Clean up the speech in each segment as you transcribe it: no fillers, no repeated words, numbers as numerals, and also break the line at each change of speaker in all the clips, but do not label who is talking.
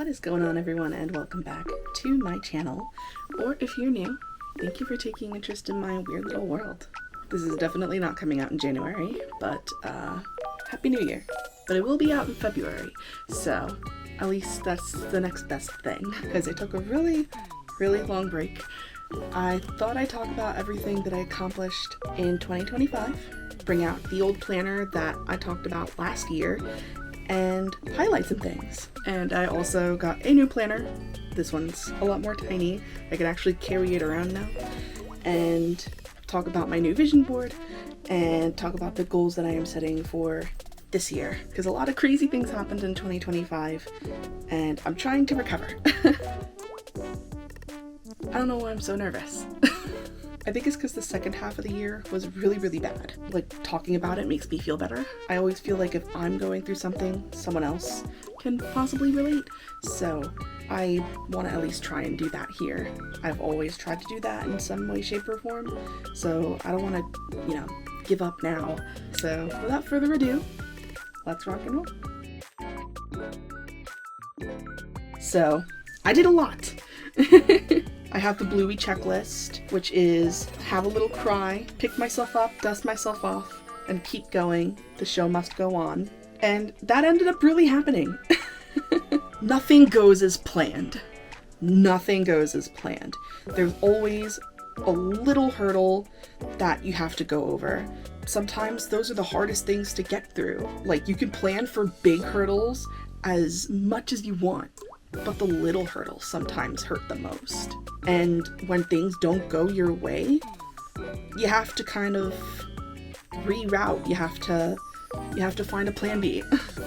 What is going on, everyone, and welcome back to my channel. Or if you're new, thank you for taking interest in my weird little world. This is definitely not coming out in January, but Happy New Year. But it will be out in February, so at least that's the next best thing, because I took a really long break. I thought I'd talk about everything that I accomplished in 2025, bring out the old planner that I talked about last year, and highlight some things. And I also got a new planner. This one's a lot more tiny. I can actually carry it around now. And talk about my new vision board and talk about the goals that I am setting for this year. Because a lot of crazy things happened in 2025 and I'm trying to recover. I don't know why I'm so nervous. I think it's because the second half of the year was really bad. Like, talking about it makes me feel better. I always feel like if I'm going through something, someone else can possibly relate. So I want to at least try and do that here. I've always tried to do that in some way, shape, or form. So I don't want to, give up now. So without further ado, let's rock and roll. So I did a lot. I have the Bluey checklist, which is have a little cry, pick myself up, dust myself off, and keep going. The show must go on. And that ended up really happening. Nothing goes as planned. Nothing goes as planned. There's always a little hurdle that you have to go over. Sometimes those are the hardest things to get through. Like, you can plan for big hurdles as much as you want, but the little hurdles sometimes hurt the most. And when things don't go your way, you have to kind of reroute. You have to find a plan B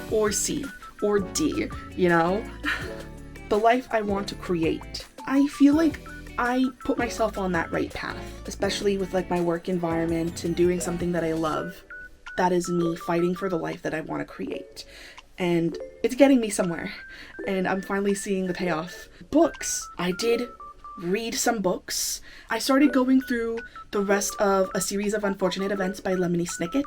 or C or D, The life I want to create. I feel like I put myself on that right path, especially with my work environment and doing something that I love. That is me fighting for the life that I want to create. And it's getting me somewhere, and I'm finally seeing the payoff. Books. I did read some books. I started going through the rest of A Series of Unfortunate Events by Lemony Snicket.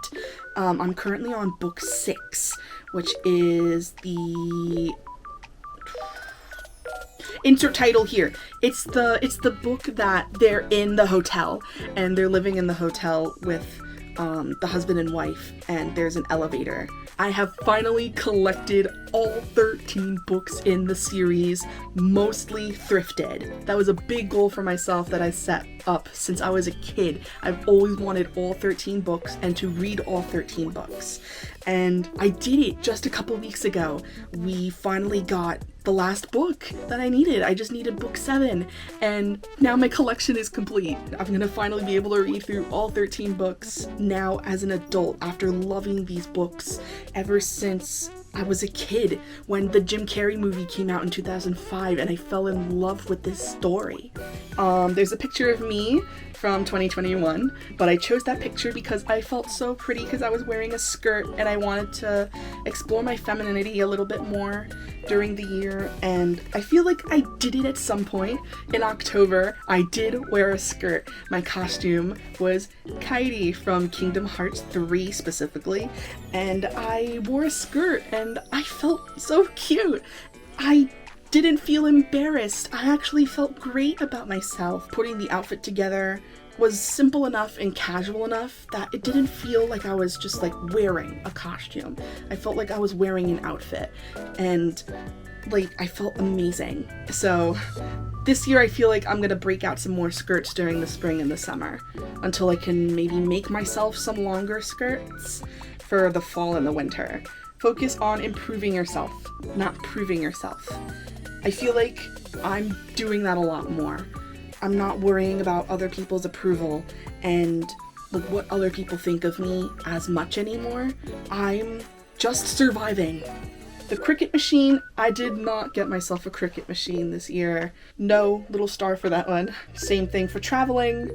I'm currently on book 6, which is the insert title here. It's the book that they're in the hotel, and they're living in the hotel with the husband and wife, and there's an elevator. I have finally collected all 13 books in the series, mostly thrifted. That was a big goal for myself that I set up since I was a kid. I've always wanted all 13 books and to read all 13 books. And I did it just a couple weeks ago. We finally got the last book that I needed. I just needed book 7, and now my collection is complete. I'm gonna finally be able to read through all 13 books now as an adult, after loving these books ever since I was a kid, when the Jim Carrey movie came out in 2005 and I fell in love with this story. There's a picture of me from 2021, but I chose that picture because I felt so pretty because I was wearing a skirt and I wanted to explore my femininity a little bit more during the year, and I feel like I did it at some point. In October, I did wear a skirt. My costume was Kairi from Kingdom Hearts 3 specifically, and I wore a skirt and I felt so cute. I didn't feel embarrassed. I actually felt great about myself. Putting the outfit together was simple enough and casual enough that it didn't feel like I was just wearing a costume. I felt like I was wearing an outfit, and I felt amazing. So this year I feel like I'm gonna break out some more skirts during the spring and the summer until I can maybe make myself some longer skirts for the fall and the winter. Focus on improving yourself, not proving yourself. I feel like I'm doing that a lot more. I'm not worrying about other people's approval and what other people think of me as much anymore. I'm just surviving. The Cricut machine, I did not get myself a Cricut machine this year. No little star for that one. Same thing for traveling,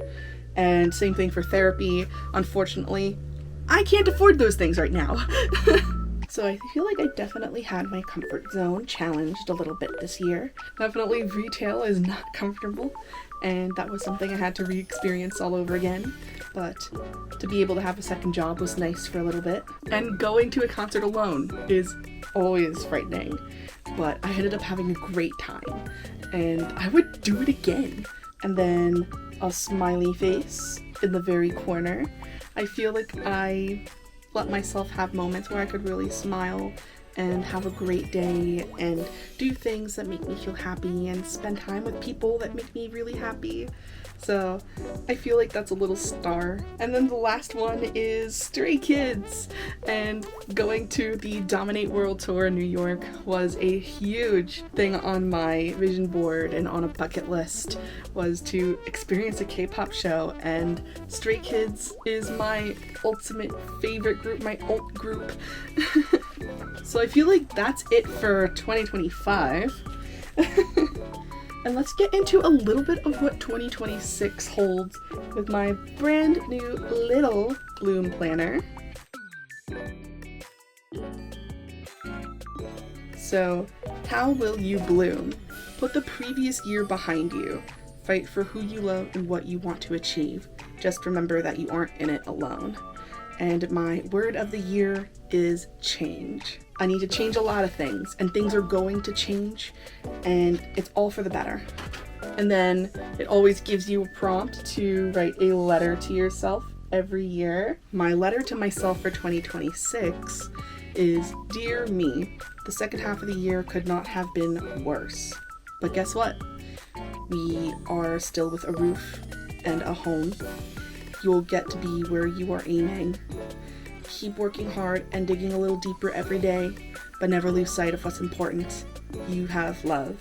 and same thing for therapy. Unfortunately, I can't afford those things right now. So I feel like I definitely had my comfort zone challenged a little bit this year. Definitely retail is not comfortable, and that was something I had to re-experience all over again. but to be able to have a second job was nice for a little bit. And going to a concert alone is always frightening, but I ended up having a great time, and I would do it again. And then a smiley face in the very corner. I feel like I let myself have moments where I could really smile and have a great day and do things that make me feel happy and spend time with people that make me really happy. So I feel like that's a little star. And then the last one is Stray Kids. And going to the Dominate World Tour in New York was a huge thing on my vision board and on a bucket list, was to experience a K-pop show. And Stray Kids is my ultimate favorite group, my alt group. So I feel like that's it for 2025. And let's get into a little bit of what 2026 holds with my brand new little Bloom planner. So, how will you bloom? Put the previous year behind you. Fight for who you love and what you want to achieve. Just remember that you aren't in it alone. And my word of the year is change. I need to change a lot of things, and things are going to change, and it's all for the better. And then it always gives you a prompt to write a letter to yourself every year. My letter to myself for 2026 is, Dear me, the second half of the year could not have been worse. But guess what? We are still with a roof and a home. You'll get to be where you are aiming. Keep working hard and digging a little deeper every day, but never lose sight of what's important. You have love.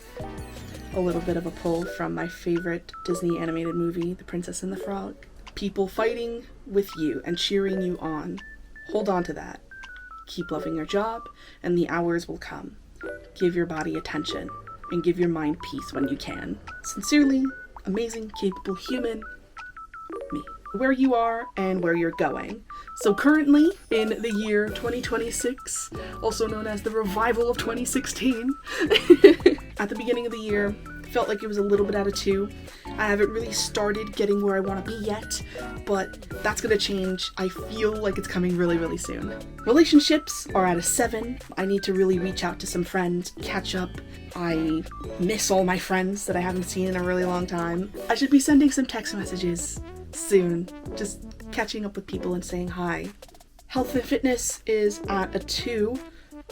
A little bit of a pull from my favorite Disney animated movie, The Princess and the Frog. People fighting with you and cheering you on. Hold on to that. Keep loving your job, and the hours will come. Give your body attention, and give your mind peace when you can. Sincerely, amazing, capable human, me. Where you are and where you're going. So currently, in the year 2026, also known as the revival of 2016, at the beginning of the year, felt like it was a little bit out of two. I haven't really started getting where I want to be yet, but that's gonna change. I feel like it's coming really, really soon. Relationships are at a 7. I need to really reach out to some friends, catch up. I miss all my friends that I haven't seen in a really long time. I should be sending some text messages soon, just catching up with people and saying hi. Health and fitness is at a 2,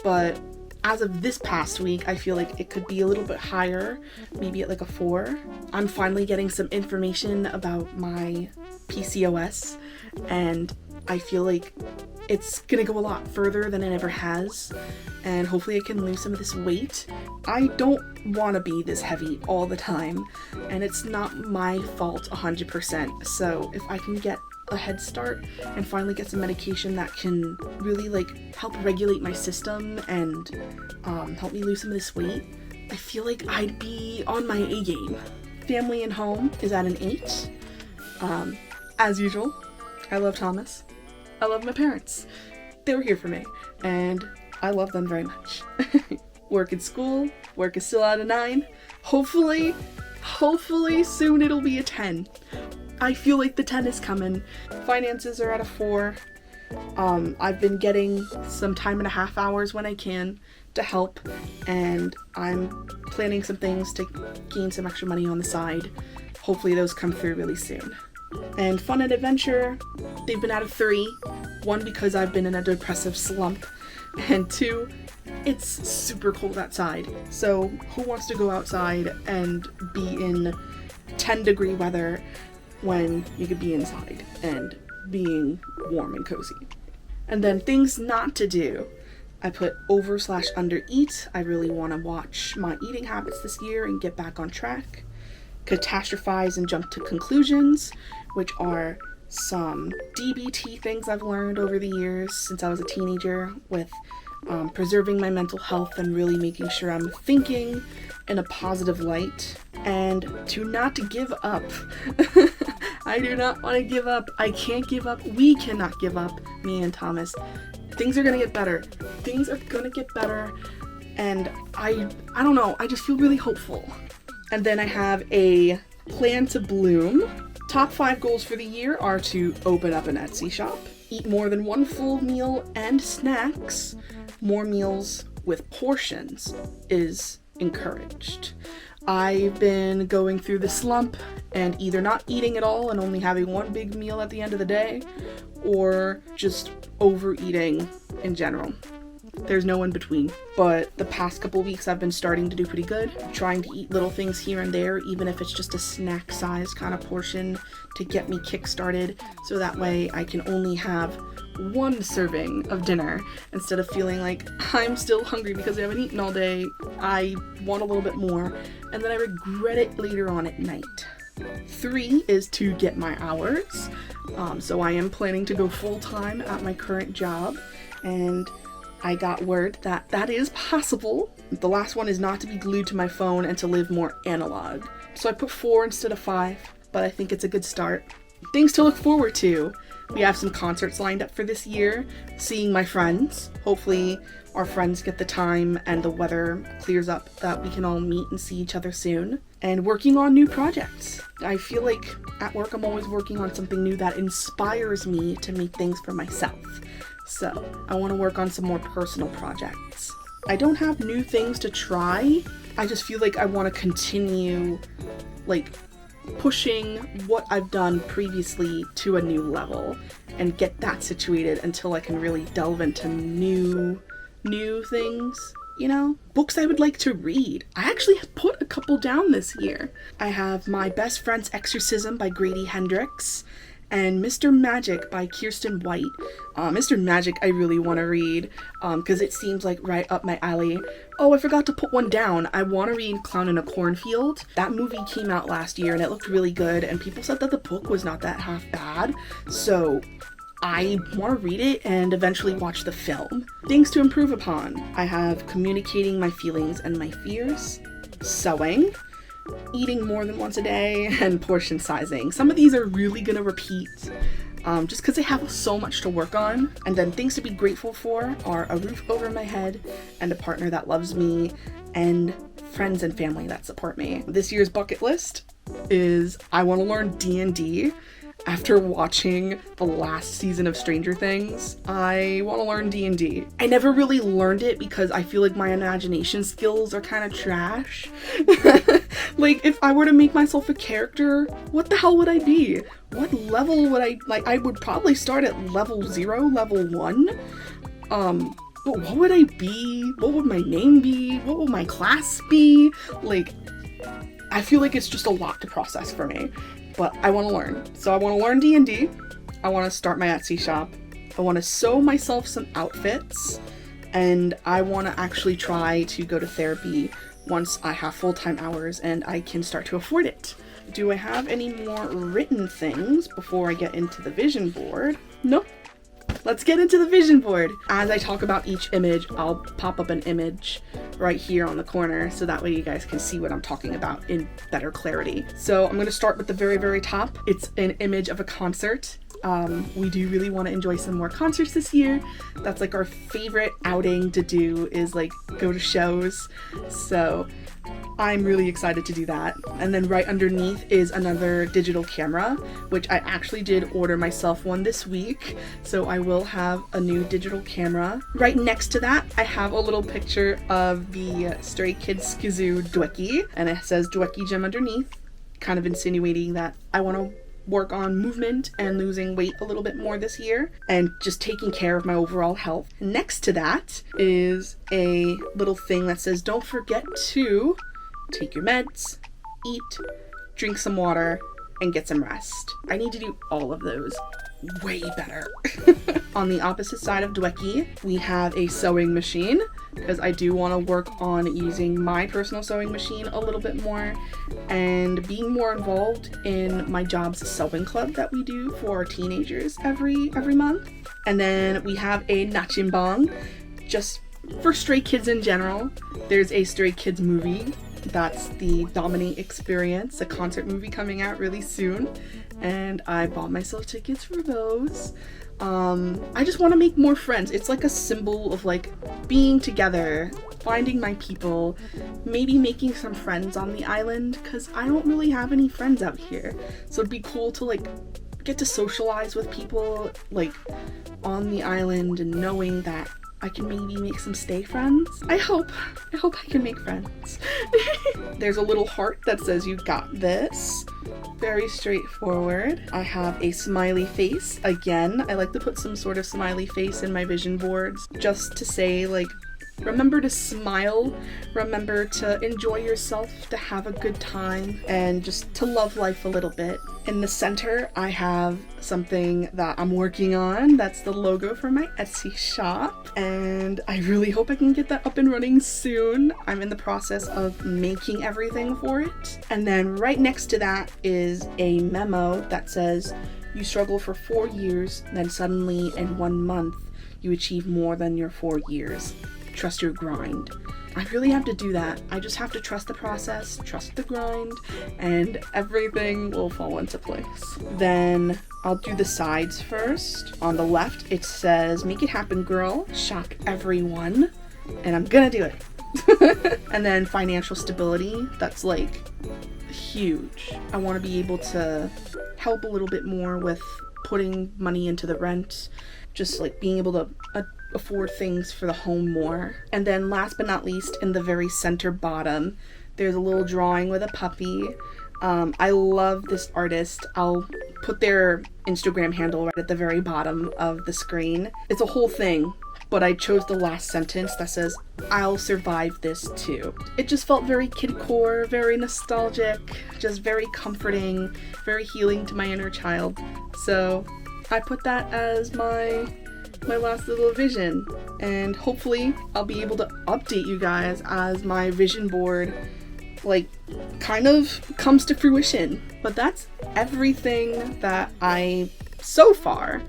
but as of this past week, I feel like it could be a little bit higher, maybe at like a 4. I'm finally getting some information about my PCOS, and I feel like it's gonna go a lot further than it ever has, and hopefully I can lose some of this weight. I don't want to be this heavy all the time, and it's not my fault 100%, so if I can get a head start and finally get some medication that can really like help regulate my system and help me lose some of this weight, I feel like I'd be on my A game. Family and home is at an 8. As usual, I love Thomas. I love my parents. They were here for me, and I love them very much. Work and school, work is still at a 9. Hopefully soon it'll be a 10. I feel like the 10 is coming. Finances are at a 4. I've been getting some time and a half hours when I can to help, and I'm planning some things to gain some extra money on the side. Hopefully those come through really soon. And fun and adventure, they've been at a 3. 1, because I've been in a depressive slump, and 2, it's super cold outside. So who wants to go outside and be in 10-degree weather when you could be inside and being warm and cozy? And then things not to do. I put over/under eat. I really want to watch my eating habits this year and get back on track. Catastrophize and jump to conclusions, which are some DBT things I've learned over the years since I was a teenager with preserving my mental health and really making sure I'm thinking in a positive light. And to not give up. I do not want to give up. I can't give up. We cannot give up, me and Thomas. Things are gonna get better. Things are gonna get better. And I don't know, I just feel really hopeful. And then I have a plan to bloom, Top 5 goals for the year are to open up an Etsy shop, eat more than one full meal and snacks. More meals with portions is encouraged. I've been going through the slump and either not eating at all and only having one big meal at the end of the day, or just overeating in general. There's no in between. But the past couple weeks I've been starting to do pretty good, trying to eat little things here and there, even if it's just a snack size kind of portion to get me kick-started, so that way I can only have one serving of dinner instead of feeling like I'm still hungry because I haven't eaten all day. I want a little bit more and then I regret it later on at night. 3 is to get my hours. So I am planning to go full-time at my current job, and I got word that that is possible. The last one is not to be glued to my phone and to live more analog. So I put 4 instead of 5, but I think it's a good start. Things to look forward to. We have some concerts lined up for this year, seeing my friends. Hopefully our friends get the time and the weather clears up that we can all meet and see each other soon. And working on new projects. I feel like at work I'm always working on something new that inspires me to make things for myself. So I want to work on some more personal projects. I don't have new things to try. I just feel like I want to continue pushing what I've done previously to a new level and get that situated until I can really delve into new things, you know? Books I would like to read. I actually put a couple down this year. I have My Best Friend's Exorcism by Grady Hendrix and Mr. Magic by Kiersten White. Mr. Magic I really want to read because it seems like right up my alley. Oh, I forgot to put one down. I want to read Clown in a Cornfield. That movie came out last year and it looked really good, and people said that the book was not that half bad. So I want to read it and eventually watch the film. Things to improve upon. I have communicating my feelings and my fears, sewing, eating more than once a day, and portion sizing. Some of these are really gonna repeat just because I have so much to work on. And then things to be grateful for are a roof over my head and a partner that loves me and friends and family that support me. This year's bucket list is I want to learn D&D. After watching the last season of Stranger Things, I want to learn D&D. I never really learned it because I feel like my imagination skills are kind of trash. Like, if I were to make myself a character, what the hell would I be? What level would I would probably start at level 0, level 1. But what would I be? What would my name be? What would my class be? Like, I feel like it's just a lot to process for me. But I want to learn. So I want to learn D&D. I want to start my Etsy shop. I want to sew myself some outfits. And I want to actually try to go to therapy once I have full-time hours and I can start to afford it. Do I have any more written things before I get into the vision board? Nope. Let's get into the vision board. As I talk about each image, I'll pop up an image right here on the corner so that way you guys can see what I'm talking about in better clarity. So I'm going to start with the very, very top. It's an image of a concert. We do really want to enjoy some more concerts this year. That's like our favorite outing to do, is like go to shows. So I'm really excited to do that. And then right underneath is another digital camera, which I actually did order myself one this week. So I will have a new digital camera. Right next to that, I have a little picture of the Stray Kids Skizoo Dweki, and it says Dweki Gym underneath, kind of insinuating that I want to work on movement and losing weight a little bit more this year and just taking care of my overall health. Next to that is a little thing that says don't forget to take your meds, eat, drink some water, and get some rest. I need to do all of those way better. On the opposite side of Dweki, we have a sewing machine, because I do want to work on using my personal sewing machine a little bit more and being more involved in my job's sewing club that we do for teenagers every month. And then we have a nachimbang, just for stray kids in general. There's a Stray Kids movie. That's the Dominate Experience, a concert movie coming out really soon. and I bought myself tickets for those. I just want to make more friends. It's like a symbol of like being together, finding my people, maybe making some friends on the island, because I don't really have any friends out here. So it'd be cool to like get to socialize with people like on the island and knowing that I can maybe make some stay friends. I hope I can make friends. There's a little heart that says you got this. Very straightforward. I have a smiley face. Again, I like to put some sort of smiley face in my vision boards just to say like, remember to smile, remember to enjoy yourself, to have a good time, and just to love life a little bit. In the center, I have something that I'm working on. That's the logo for my Etsy shop, and I really hope I can get that up and running soon. I'm in the process of making everything for it. And then right next to that is a memo that says, you struggle for 4 years, then suddenly in 1 month, you achieve more than your 4 years. Trust your grind. I really have to do that. I just have to trust the process, trust the grind, and everything will fall into place. Then I'll do the sides first. On the left, it says, make it happen, girl. Shock everyone. And I'm gonna do it. And then financial stability. That's like huge. I want to be able to help a little bit more with putting money into the rent. Just like being able to afford things for the home more. And then last but not least, in the very center bottom, there's a little drawing with a puppy. I love this artist. I'll put their Instagram handle right at the very bottom of the screen. It's a whole thing, but I chose the last sentence that says, I'll survive this too. It just felt very kidcore, very nostalgic, just very comforting, very healing to my inner child. So I put that as my last little vision, and hopefully I'll be able to update you guys as my vision board like kind of comes to fruition. But that's everything that I so far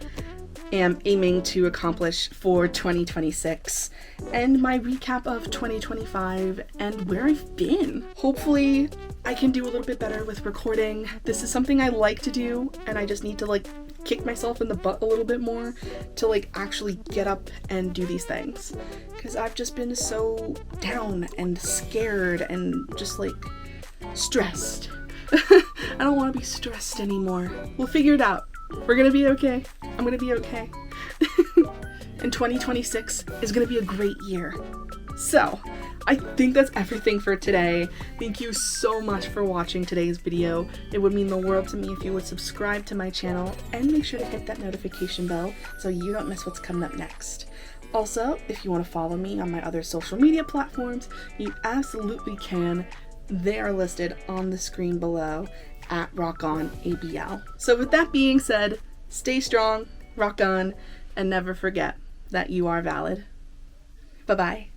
am aiming to accomplish for 2026, and my recap of 2025 and where I've been. Hopefully I can do a little bit better with recording. This is something I like to do, and I just need to like kick myself in the butt a little bit more to like actually get up and do these things, because I've just been so down and scared and just like stressed. I don't want to be stressed anymore. We'll figure it out. We're gonna be okay. I'm gonna be okay. And 2026 is gonna be a great year. So I think that's everything for today. Thank you so much for watching today's video. It would mean the world to me if you would subscribe to my channel and make sure to hit that notification bell so you don't miss what's coming up next. Also, if you want to follow me on my other social media platforms, you absolutely can. They are listed on the screen below at RockOnABL. So with that being said, stay strong, rock on, and never forget that you are valid. Bye-bye.